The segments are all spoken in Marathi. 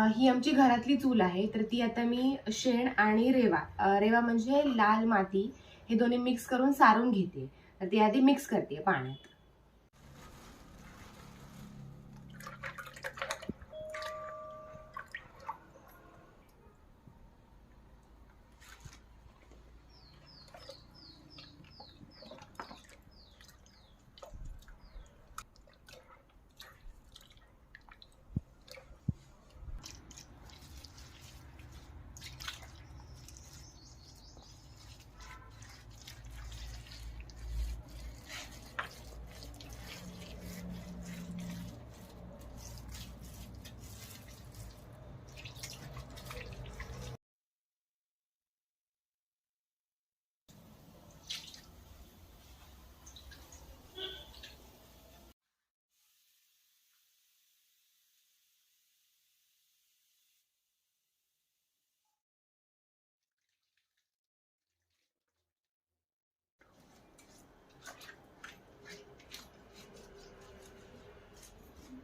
ही आमची घरातली चूल आहे. तर ती आता मी शेण आणि रेवा म्हणजे लाल माती हे दोन्ही मिक्स करून सारून घेते. तर ती आधी मिक्स करते पाण्यात.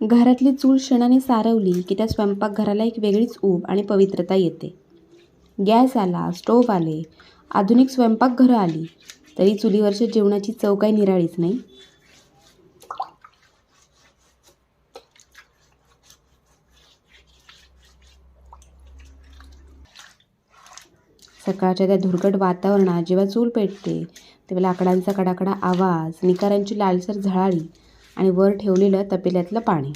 घरातली चूल शेणाने सारवली की त्या स्वयंपाकघराला एक वेगळीच ऊब आणि पवित्रता येते. गॅस आला, स्टोव्ह आले, आधुनिक स्वयंपाकघरं आली, तरी चुलीवरच्या जेवणाची चव काही निराळीच नाही. सकाळच्या त्या धुरकट वातावरणात जेव्हा चूल पेटते तेव्हा लाकडांचा कडाकडा आवाज, निकारांची लालसर झळाळी आणि वर ठेवलेलं तपेल्यातलं पाणी.